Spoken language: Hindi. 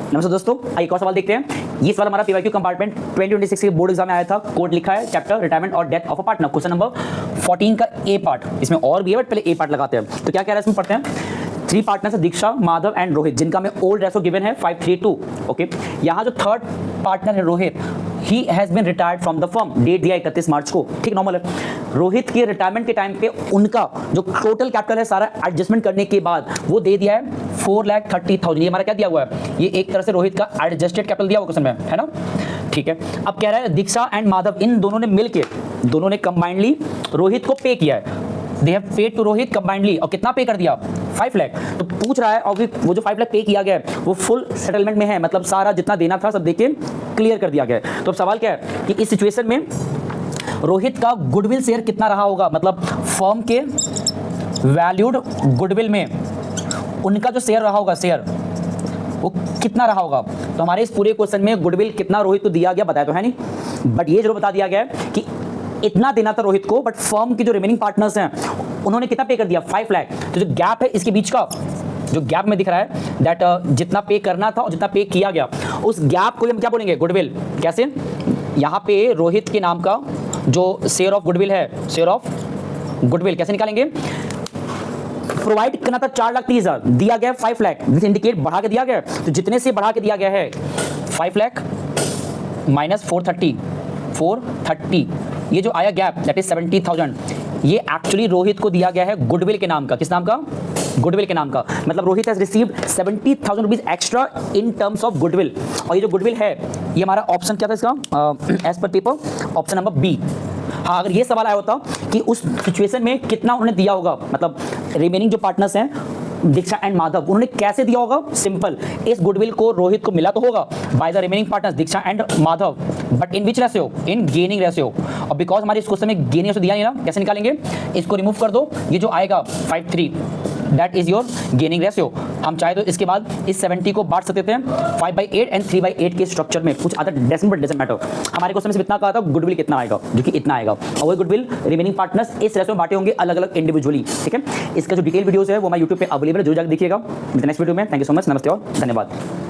नमस्ते दोस्तों, आइए एक और सवाल देखते हैं। ये सवाल हमारा पीवाईक्यू कंपार्टमेंट 2026 के बोर्ड एग्जाम में आया था। कोड लिखा है चैप्टर रिटायरमेंट और death of a partner, question number 14 का ए पार्ट। इसमें और भी है बट पहले ए पार्ट लगाते हैं। तो क्या कह रहा है इसमें, पढ़ते हैं। 3 पार्टनर्स है दीक्षा, माधव एंड रोहित, जिनका में ओल्ड रेशो गिवन है 5:3:2। ओके, यहाँ जो थर्ड पार्टनर है Rohit, he has been retired from the firm, date दिया 31 मार्च को। ठीक, नॉर्मल है। रोहित के रिटायरमेंट के टाइम पे उनका जो टोटल कैपिटल है सारा एडजस्टमेंट करने के बाद वो दे दिया है 4,30,000। ये हमारा क्या दिया हुआ है, ये एक तरह से रोहित का एडजस्टेड कैपिटल दिया हुआ क्वेश्चन में, है ना। ठीक है, अब कह रहा है दीक्षा एंड माधव, इन दोनों ने मिलके, दोनों ने कंबाइंडली रोहित को पे किया है। They have paid to Rohit combinedly, और कितना पे कर दिया, 5 लाख। तो पूछ रहा है, और वो जो 5 लाख पे किया गया है वो फुल सेटलमेंट में है, मतलब सारा जितना देना था सब देके क्लियर कर दिया गया है। तो अब सवाल क्या है कि इस सिचुएशन में रोहित का गुडविल शेयर कितना रहा होगा, मतलब फर्म के वैल्यूड गुडविल में उनका जो शेयर रहा होगा, शेयर वो कितना रहा होगा। तो हमारे इस पूरे क्वेश्चन में गुडविल कितना रोहित को दिया गया बताया तो है नहीं, बट ये जरूर बता दिया गया है कि इतना देना था रोहित को, बट फर्म के जो रिमेनिंग पार्टनर्स हैं उन्होंने कितना पे कर दिया, 5 लाख। तो जो गैप है इसके बीच का, जो गैप में दिख रहा है दैट जितना पे करना था और जितना पे किया गया, उस गैप को हम क्या बोलेंगे, गुडविल। कैसे, यहाँ पे रोहित के नाम का जो शेयर ऑफ गुडविल है, शेयर ऑफ गुडविल कैसे निकालेंगे। प्रोवाइड करना था 4,30,000, दिया गया 5 लाख, दिस इंडिकेट बढ़ा के दिया गया। तो जितने से बढ़ा के दिया गया है 5 लाख माइनस 430, ये जो आया गैप दैट इज 70,000, ये एक्चुअली रोहित को दिया गया है गुडविल के नाम का। किस नाम का, गुडविल के नाम का। मतलब Rohit has received 70,000 rupees extra in terms of goodwill. और ये जो गुडविल है ये हमारा ऑप्शन क्या था इसका, as per paper option number B. हाँ, अगर ये सवाल आया होता कि उस सिचुएशन में कितना उन्होंने दिया होगा, मतलब रिमेनिंग जो पार्टनर्स हैं दीक्षा एंड माधव, उन्होंने कैसे दिया होगा, सिंपल, इस गुडविल को रोहित को मिला तो होगा by the remaining partners Diksha and Madhav, but in which ratio, in gaining ratio. और बिकॉज हमारे इस क्वेश्चन में गेनिंग रेशियो दिया नहीं ना, कैसे निकालेंगे, इसको रिमूव कर दो, ये जो आएगा 5:3 that is your gaining ratio. हम चाहे तो इसके बाद इस 70 को बांट सकते थे 5/8 एंड 3/8 के स्ट्रक्चर में, कुछ अदर डजंट मैटर। हमारे क्वेश्चन में सिर्फ इतना कहा था गुडविल कितना आएगा, जो कि इतना आएगा, और वही गुडविल रिमेनिंग पार्टनर्स इस रेशियो में बांटे होंगे अलग अलग इंडिविजुअली। ठीक है, इसका जो डिटेल वीडियोस है वो हमारे यूट्यूब पे अवेलेबल है, जो जाकर देखिएगा। नेक्स्ट वीडियो में, थैंक यू सो मच, नमस्ते और धन्यवाद।